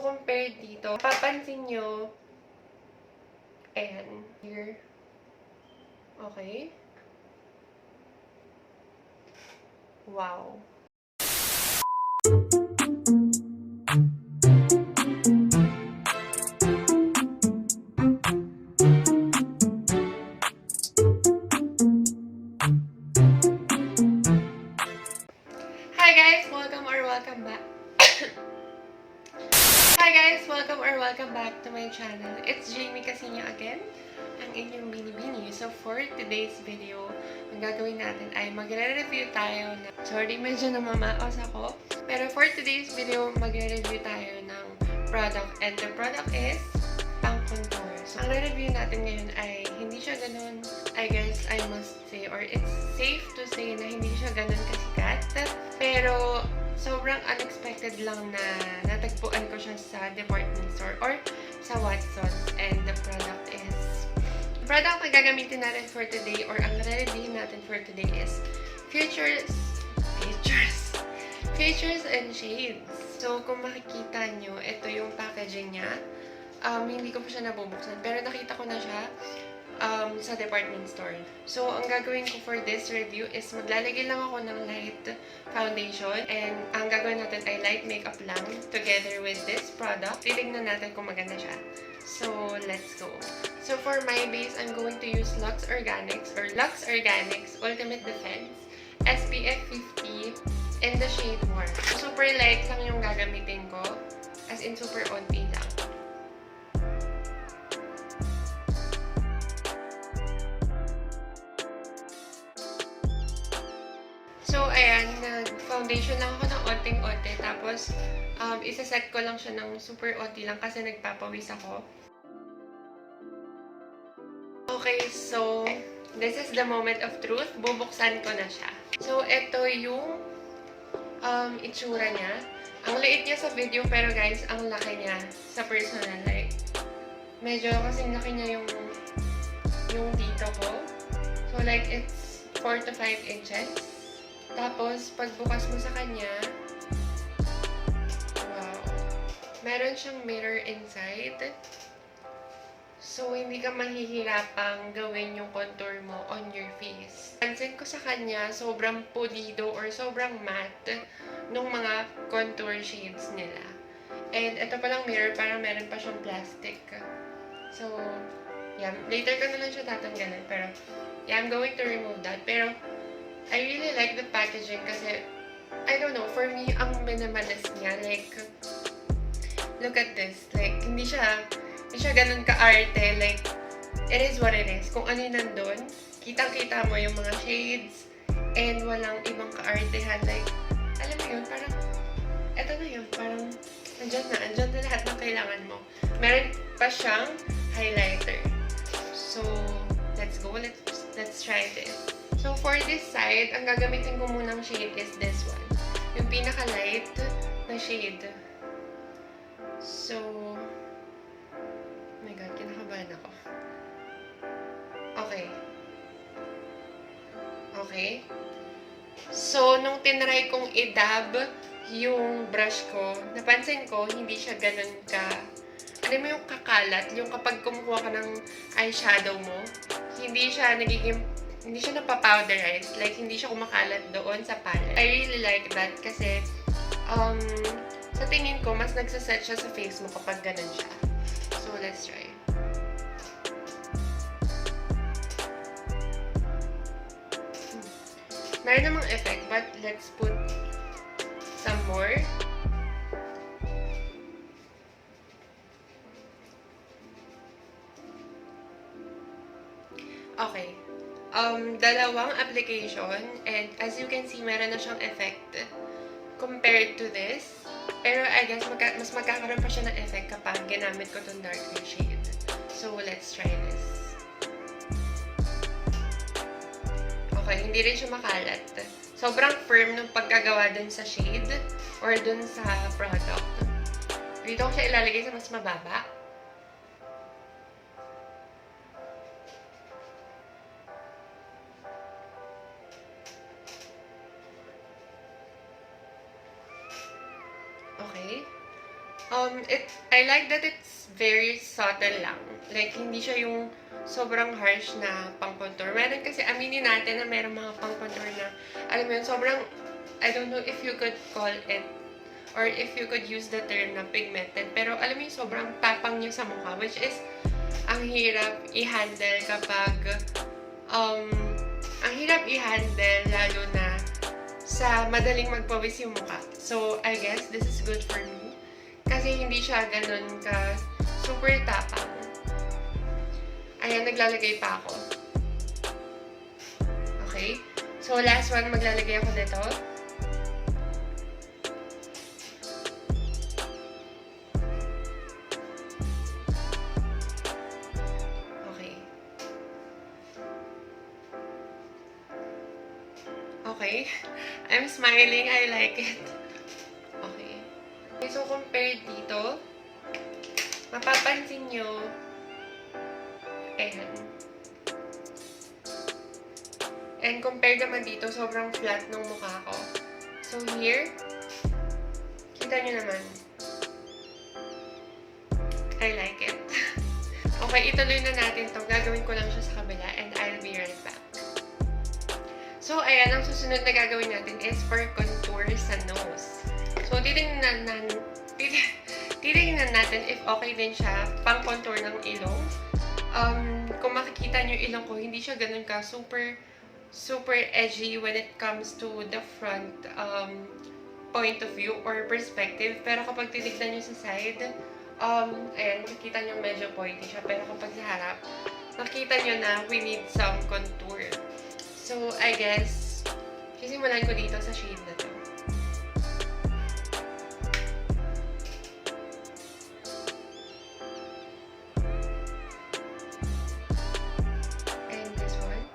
compare dito, papansin nyo, ayan, here. Okay. Wow. Hi guys! Welcome back. Hi guys! Welcome back to my channel. It's Jamie Casino again, ang inyong binibini. So for today's video, ang gagawin natin ay magre-review tayo ng... Sorry, medyo namamaos ako. Pero for today's video, magre-review tayo ng product. And the product is pang contour. So ang re-review natin ngayon ay hindi siya ganun, I guess I must say, or it's safe to say na hindi siya ganun kasikat. Pero sobrang unexpected lang na natagpuan ko siya sa department store or sa Watsons. And the product na gagamitin natin for today or ang re-review natin for today is Features and Shades. So kung makikita nyo, ito yung packaging niya. Hindi ko pa siya nabubuksan pero nakita ko na siya sa department store. So, ang gagawin ko for this review is maglalagay lang ako ng light foundation and ang gagawin natin ay light makeup lang together with this product. Titignan natin kung maganda siya. So, let's go. So, for my base, I'm going to use Lux Organics Ultimate Defense SPF 50 in the shade Warm. Super light lang yung gagamitin ko, as in super onti lang. So, ayan, nag-foundation lang ako ng onting-onte. Tapos, isa-set ko lang siya ng super onti lang kasi nagpapawis ako. Okay, so, this is the moment of truth. Bubuksan ko na siya. So, ito yung itsura niya. Ang liit niya sa video, pero guys, ang laki niya sa personal. Like, medyo kasing laki niya yung dito ko. So, like, it's 4 to 5 inches. Tapos, pagbukas mo sa kanya, wow, meron siyang mirror inside. So, hindi ka mahihirapang gawin yung contour mo on your face. Pansin ko sa kanya, sobrang pulido or sobrang matte nung mga contour shades nila. And ito palang mirror, parang meron pa siyang plastic. So, yeah, later ko na lang siya tatanggalin. Pero, yeah, I'm going to remove that. Pero, I really like the packaging kasi, I don't know, for me, ang minimalist niya, like, look at this, like, hindi siya ganun ka-arte, like, it is what it is. Kung ano yung nandun, kitang-kita mo yung mga shades, and walang ibang ka-artehan, like, alam mo yun, parang, eto na yun, parang, andyan na lahat ng kailangan mo. Meron pa siyang highlighter. So, let's go, let's try this. So, for this side, ang gagamitin ko munang shade is this one. Yung pinaka-light na shade. So, oh my god, kinakabahan ako. Okay. So, nung tinry kong i-dab yung brush ko, napansin ko, hindi siya ganun ano mo yung kakalat, yung kapag kumukuha ka ng eyeshadow mo, hindi siya napapowderize, like hindi siya kumakalat doon sa palette. I really like that kasi sa tingin ko, mas nagsaset siya sa face mo kapag ganun siya. So, let's try. Meron namang effect, but let's put some more. Okay. Dalawang application, and as you can see, meron na siyang effect compared to this. Pero I guess mas magkakaroon pa siya ng effect kapag ginamit ko itong darker shade. So, let's try this. Okay, hindi rin siya makalat. Sobrang firm ng pagkagawa dun sa shade or dun sa product. Dito ko siya ilalagay sa mas mababa. Okay. I like that it's very subtle lang. Like, hindi siya yung sobrang harsh na pang-contour. Meron kasi, aminin natin na meron mga pang-contour na, alam mo yun, sobrang, I don't know if you could call it, or if you could use the term na pigmented, pero alam mo yung sobrang tapang niya sa mukha, which is, ang hirap i-handle kapag, ang hirap i-handle lalo na sa madaling magpawis yung mukha. So, I guess this is good for me. Kasi hindi siya ganun ka super tapang. Ayan, naglalagay pa ako. Okay? So, last one, maglalagay ako nito. Okay. Okay. I'm smiling. I like it. Okay. So, compared dito, mapapansin nyo, ayan. And compared naman dito, sobrang flat ng mukha ko. So, here, kita nyo naman. I like it. Okay, ituloy na natin to. Gagawin ko lang siya sa kabila and I'll be right back. So, ayan, ang susunod na gagawin natin is for contour sa nose. So, titingnan natin if okay din siya pang contour ng ilong. Kung makikita nyo yung ilong ko, hindi siya ganun ka super edgy when it comes to the front point of view or perspective. Pero kapag titignan nyo sa side, ayan, makikita nyo medyo pointy siya. Pero kapag sa harap, makita nyo na we need some contour. So, I guess, sisimulan ko dito sa shade na to. And this one.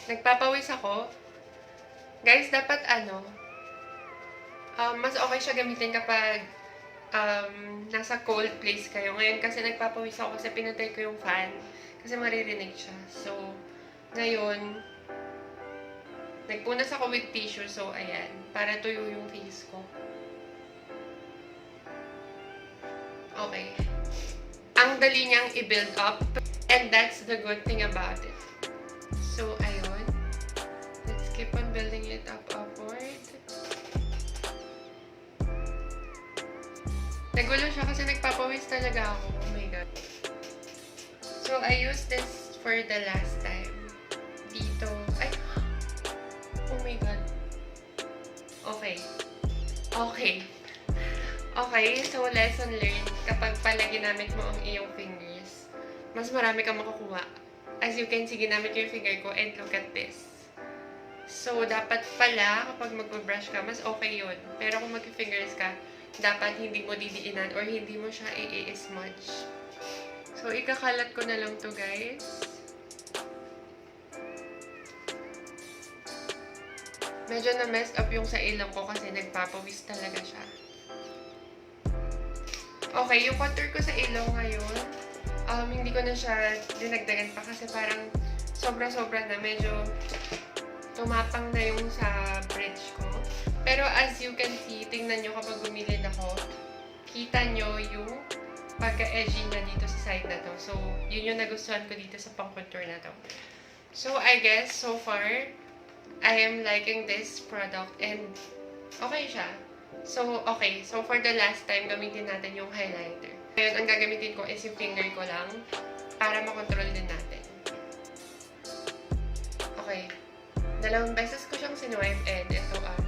Nagpapawis ako. Guys, dapat mas okay siya gamitin kapag nasa cold place kayo. Ngayon kasi nagpapawis ako kasi pinatay ko yung fan kasi maririnig siya. So, ngayon, nagpunas ako with tissue. So, ayan, para tuyo yung face ko. Okay. Ang dali niyang i-build up and that's the good thing about it. So, ayun. Let's keep on building it up upward. Nagulo siya kasi nagpapawis talaga ako. Oh my god. So, I used this for the last time. Dito. Ay! Oh my god. Okay. Okay. Okay, so lesson learned. Kapag pala ginamit mo ang iyong fingers, mas marami kang makukuha. As you can see, ginamit yung finger ko and look at this. So, dapat pala, kapag mag-brush ka, mas okay yun. Pero kung mag-fingers ka, dapat hindi mo didiinan or hindi mo siya i-smudge. So, ikakalat ko na lang to, guys. Medyo na-mess up yung sa ilong ko kasi nagpapawis talaga siya. Okay, yung contour ko sa ilong ngayon, hindi ko na siya dinagdagan pa kasi parang sobra-sobra na. Medyo tumapang na yung sa bridge ko. Pero as you can see, tingnan nyo kapag gumilid ako, kita nyo yung pagka-edgy na dito sa side na to. So, yun yung nagustuhan ko dito sa pang-contour na to. So, I guess, so far, I am liking this product and okay siya. So, okay. So, for the last time, gamitin natin yung highlighter. Ngayon, ang gagamitin ko is yung finger ko lang para makontrol din natin. Okay. Dalawang beses ko siyang sinuwipe and ito ang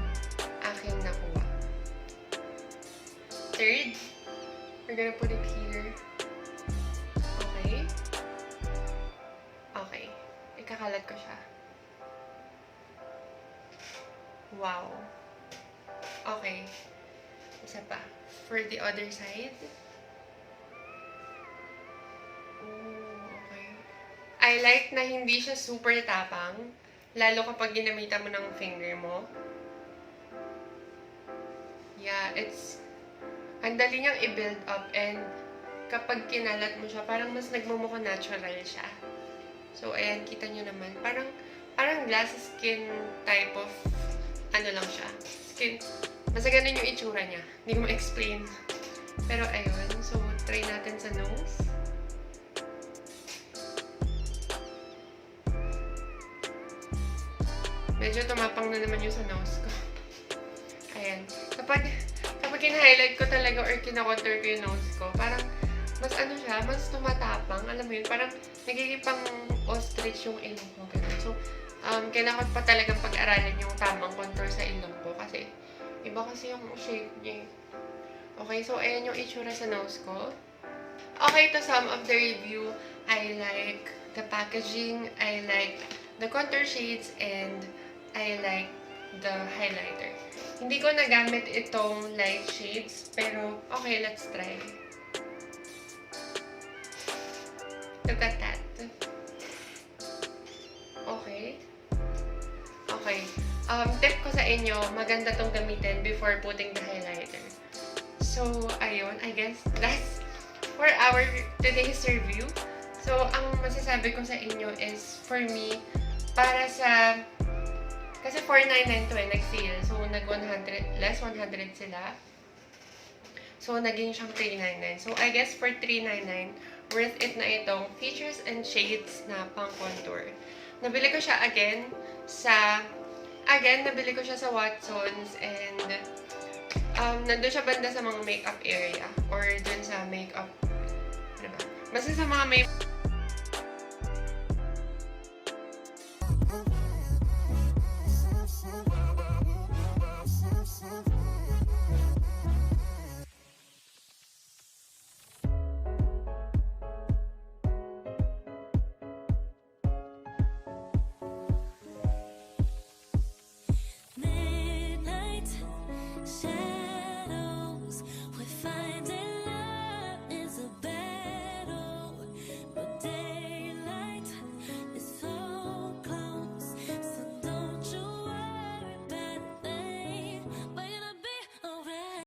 aking nakuha. Third, we're gonna put it here. Okay. Okay. Ikakalat ko siya. Wow. Okay. Isa pa. For the other side. Oh, okay. I like na hindi siya super tapang. Lalo kapag ginamitan mo ng finger mo. Yeah, ang dali niyang i-build up and kapag kinalat mo siya, parang mas nagmumukha natural siya. So, ayan, kita nyo naman. Parang parang glass skin type of, ano lang siya, skin. Basta ganun yung itsura niya. Hindi ko ma-explain. Pero ayun, so try natin sa nose. Medyo tumapang na naman yung sa nose ko. Ayan. Kapag kin-highlight ko talaga or kina-contour ko yung nose ko, parang mas ano siya, mas tumatapang. Alam mo yun, parang nagiging pang ostrich yung ilong ko. Ganun. So, kailangan pa talagang pag-aralan yung tamang contour sa ilong ko kasi iba kasi yung shape niya. Okay, so ayan yung itsura sa nose ko. Okay, to sum up the review, I like the packaging, I like the contour shades, and I like the highlighter. Hindi ko nagamit itong light shades, pero okay, let's try. Look at that. Okay. Okay. Tip ko sa inyo, maganda tong gamitin before putting the highlighter. So, ayun, I guess that's for our today's review. So, ang masasabi ko sa inyo is, for me, para sa, kasi $4.99 to nag-sale. So, nag-100, less 100 sila. So, naging siyang $3.99. So, I guess for $3.99, worth it na itong features and shades na pang contour. Nabili ko siya nabili ko siya sa Watsons, and nandun siya banda sa mga makeup area or dun sa makeup, ano ba? Basta sa mga